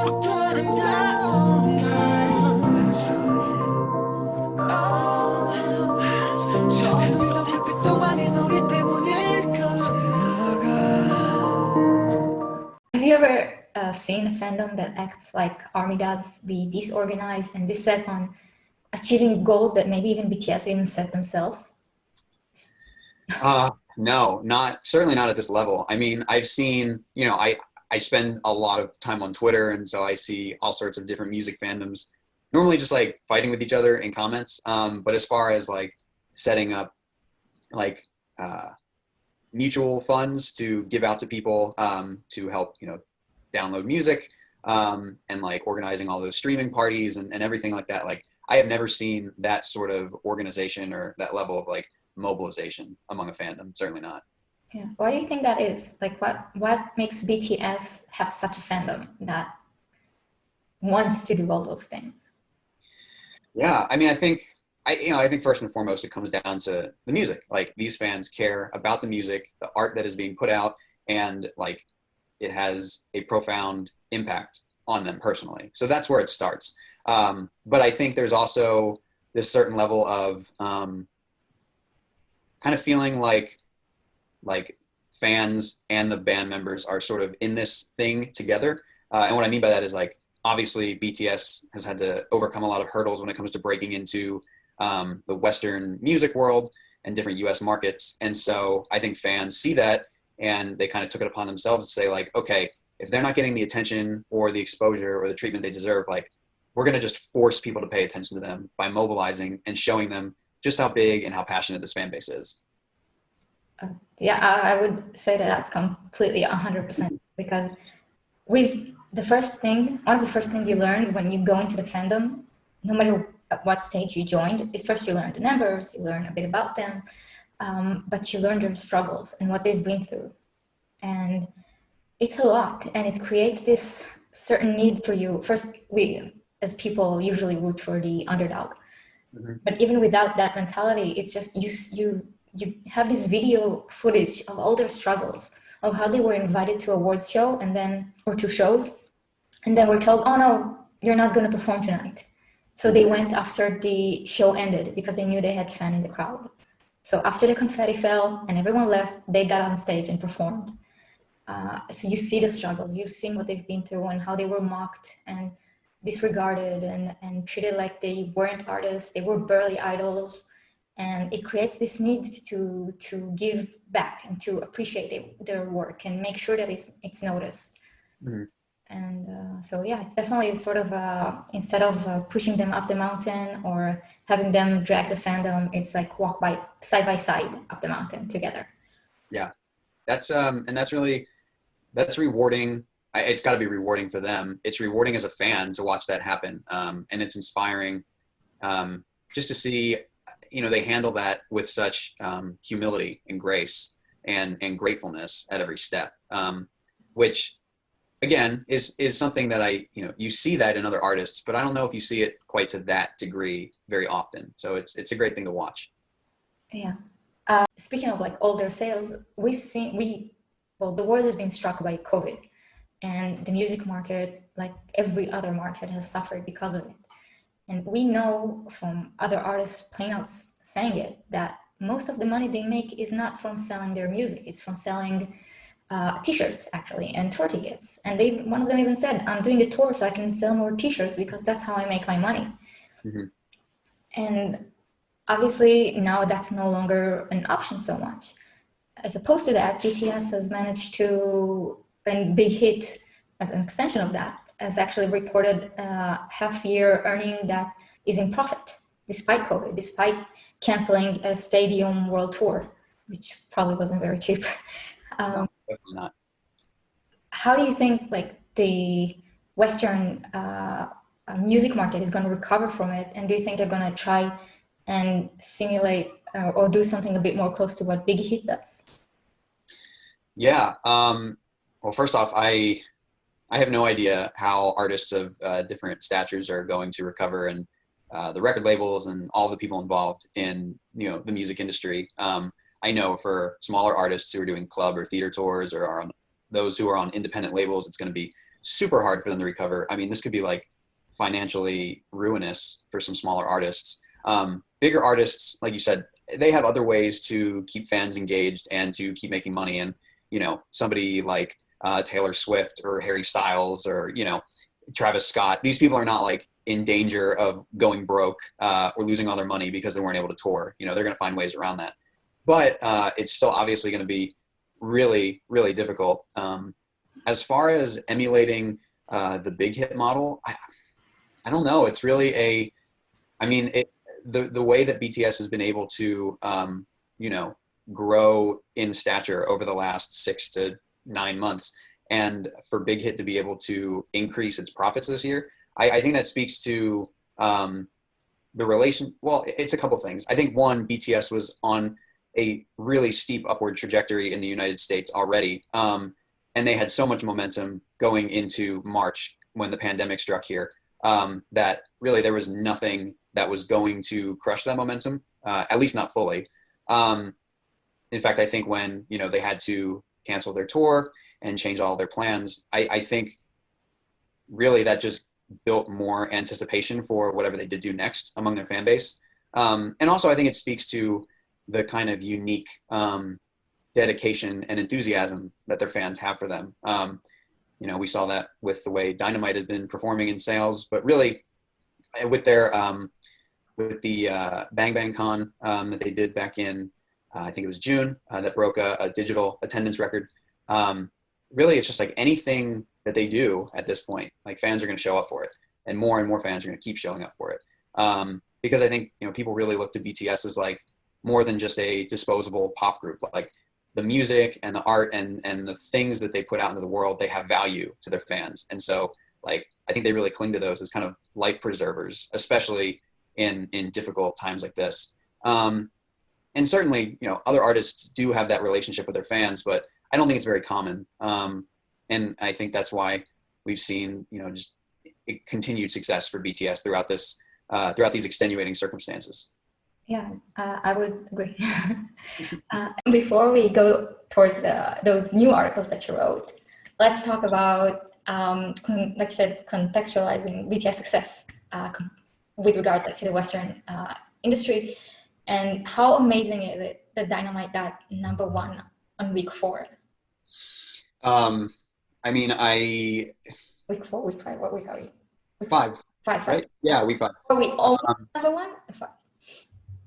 Have you ever seen a fandom that acts like ARMY does, be disorganized and this set on achieving goals that maybe even BTS even set themselves? No, certainly not at this level. I mean, I've seen, I spend a lot of time on Twitter, and so I see all sorts of different music fandoms, normally just like fighting with each other in comments. But as far as like setting up like mutual funds to give out to people to help, download music and like organizing all those streaming parties and everything like that. Like I have never seen that sort of organization or that level of like mobilization among a fandom. Certainly not. Yeah. Why do you think that is? Like what makes BTS have such a fandom that wants to do all those things? Yeah, I mean, I think first and foremost it comes down to the music. Like these fans care about the music, the art that is being put out, and like it has a profound impact on them personally. So that's where it starts. But I think there's also this certain level of kind of feeling like fans and the band members are sort of in this thing together. And what I mean by that is like, obviously BTS has had to overcome a lot of hurdles when it comes to breaking into the Western music world and different US markets. And so I think fans see that and they kind of took it upon themselves to say like, okay, if they're not getting the attention or the exposure or the treatment they deserve, like we're going to just force people to pay attention to them by mobilizing and showing them just how big and how passionate this fan base is. Yeah, I would say that that's completely 100% because one of the first things you learn when you go into the fandom, no matter at what stage you joined, is first you learn the numbers, you learn a bit about them, but you learn their struggles and what they've been through. And it's a lot, and it creates this certain need for you. First, we, as people, usually root for the underdog. Mm-hmm. But even without that mentality, it's just you have this video footage of all their struggles, of how they were invited to awards show or to shows, and then we're told, oh no, you're not going to perform tonight. So they went after the show ended because they knew they had fan in the crowd. So after the confetti fell and everyone left, they got on stage and performed. So you see the struggles, you've seen what they've been through and how they were mocked and disregarded and treated like they weren't artists, they were barely idols. And it creates this need to give back and to appreciate their work and make sure that it's noticed. Mm-hmm. And so, yeah, it's definitely sort of, instead of pushing them up the mountain or having them drag the fandom, it's like walk side by side up the mountain together. Yeah, that's rewarding. It's got to be rewarding for them. It's rewarding as a fan to watch that happen. And it's inspiring just to see, they handle that with such humility and grace and gratefulness at every step, which again is something that you see that in other artists, but I don't know if you see it quite to that degree very often. So it's a great thing to watch. Yeah. Speaking of like older sales, the world has been struck by COVID, and the music market, like every other market, has suffered because of it. And we know from other artists plain out saying it that most of the money they make is not from selling their music, it's from selling t-shirts actually and tour tickets. And one of them even said, I'm doing the tour so I can sell more t-shirts because that's how I make my money. Mm-hmm. And obviously now that's no longer an option so much. As opposed to that, BTS has managed to, and Big Hit as an extension of that, has actually reported half-year earning that is in profit, despite COVID, despite canceling a stadium world tour, which probably wasn't very cheap. No, definitely not. How do you think like the Western music market is going to recover from it? And do you think they're going to try and simulate or do something a bit more close to what Big Hit does? Yeah. Well, first off, I have no idea how artists of different statures are going to recover, and the record labels and all the people involved in the music industry. I know for smaller artists who are doing club or theater tours or those who are on independent labels, it's going to be super hard for them to recover. I mean, this could be like financially ruinous for some smaller artists. Bigger artists, like you said, they have other ways to keep fans engaged and to keep making money. And, you know, somebody like Taylor Swift or Harry Styles or, you know, Travis Scott, these people are not like in danger of going broke or losing all their money because they weren't able to tour. You know, they're going to find ways around that. But it's still obviously going to be really, really difficult. As far as emulating the big hit model, I don't know. It's really I mean, the way that BTS has been able to, you know, grow in stature over the last 6 to 9 months, and for Big Hit to be able to increase its profits this year, I think that speaks to the relation. Well, it's a couple things. I think one, BTS was on a really steep upward trajectory in the United States already, and they had so much momentum going into March when the pandemic struck here, that really there was nothing that was going to crush that momentum, at least not fully. In fact, I think when, you know, they had to cancel their tour and change all their plans, I think really that just built more anticipation for whatever they did do next among their fan base. And also I think it speaks to the kind of unique dedication and enthusiasm that their fans have for them. You know, we saw that with the way Dynamite had been performing in sales, but really with their with the Bang Bang Con that they did back in, I think it was June, that broke a digital attendance record. Really, it's just like anything that they do at this point, like fans are going to show up for it, and more fans are going to keep showing up for it. Because I think, you know, people really look to BTS as like more than just a disposable pop group. Like the music and the art and the things that they put out into the world, they have value to their fans. And so, like, I think they really cling to those as kind of life preservers, especially in difficult times like this. And certainly, you know, other artists do have that relationship with their fans, but I don't think it's very common. And I think that's why we've seen, you know, just continued success for BTS throughout these extenuating circumstances. Yeah, I would agree. Before we go towards those new articles that you wrote, let's talk about, like you said, contextualizing BTS success with regards to the Western industry, and how amazing is it that Dynamite got #1 on week 4? I mean, Week 4, week 5, what week are we? Week 5, 5, right? Yeah, week 5. Are we all #1? 5.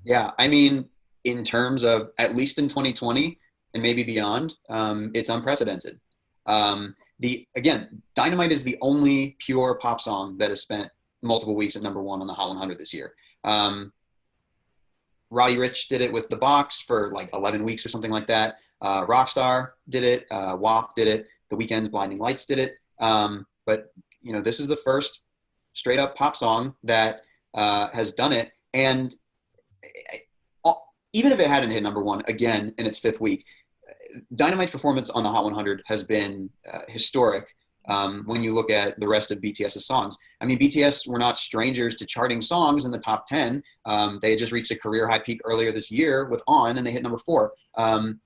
Yeah, I mean, in terms of at least in 2020 and maybe beyond, it's unprecedented. Again, Dynamite is the only pure pop song that has spent multiple weeks at #1 on the Hot 100 this year. Roddy Ricch did it with The Box for like 11 weeks or something like that. Rockstar did it. WAP did it. The Weeknd's Blinding Lights did it. But, you know, this is the first straight up pop song that has done it. And even if it hadn't hit #1 again in its 5th week, Dynamite's performance on the Hot 100 has been historic when you look at the rest of BTS's songs. I mean, BTS were not strangers to charting songs in the top 10. They had just reached a career high peak earlier this year with On, and they hit #4.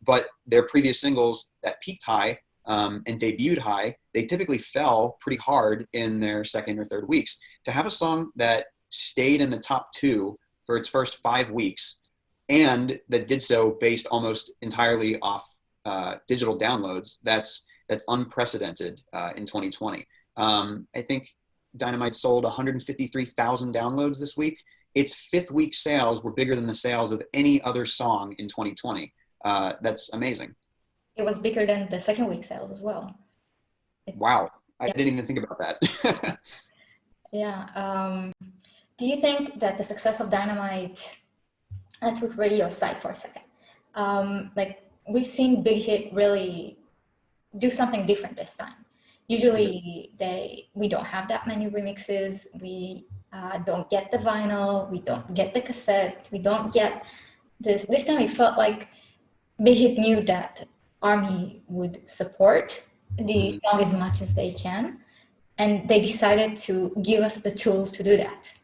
But their previous singles that peaked high and debuted high, they typically fell pretty hard in their 2nd or 3rd weeks. To have a song that stayed in the top 2 for its first 5 weeks, and that did so based almost entirely off digital downloads, that's unprecedented in 2020. I think Dynamite sold 153,000 downloads this week. Its 5th week sales were bigger than the sales of any other song in 2020. That's amazing. It was bigger than the 2nd week sales as well. Wow, I didn't even think about that. Yeah. Do you think that the success of Dynamite, let's put radio aside for a second, like we've seen Big Hit really do something different this time. Usually we don't have that many remixes. We don't get the vinyl. We don't get the cassette. We don't get this. This time it felt like Big Hit knew that ARMY would support the song as much as they can, and they decided to give us the tools to do that.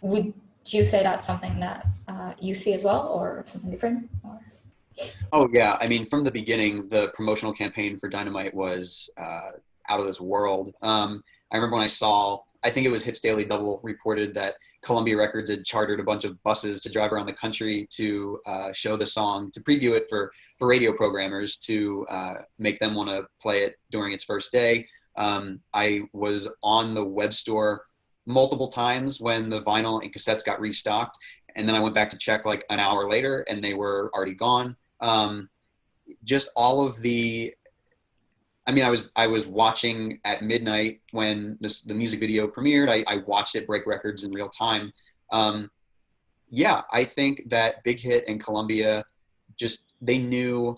Would you say that's something that you see as well, or something different? Or? Oh yeah, I mean, from the beginning, the promotional campaign for Dynamite was out of this world. I remember when I think it was Hits Daily Double reported that Columbia Records had chartered a bunch of buses to drive around the country to show the song, to preview it for radio programmers to make them want to play it during its first day. I was on the web store multiple times when the vinyl and cassettes got restocked. And then I went back to check like an hour later and they were already gone. Just all of the, I mean, I was watching at midnight when the music video premiered. I watched it break records in real time. Yeah, I think that Big Hit and Columbia they knew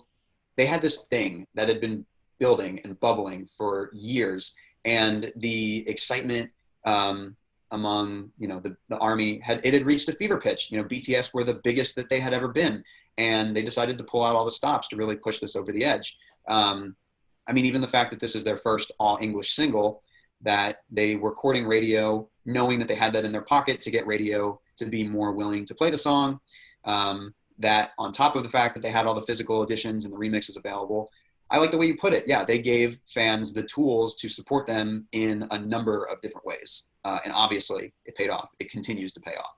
they had this thing that had been building and bubbling for years. And the excitement among, the Army had reached a fever pitch. BTS were the biggest that they had ever been. And they decided to pull out all the stops to really push this over the edge. I mean, even the fact that this is their first all English single, that they were courting radio, knowing that they had that in their pocket to get radio to be more willing to play the song. That on top of the fact that they had all the physical editions and the remixes available, I like the way you put it. Yeah, they gave fans the tools to support them in a number of different ways. And obviously it paid off. It continues to pay off.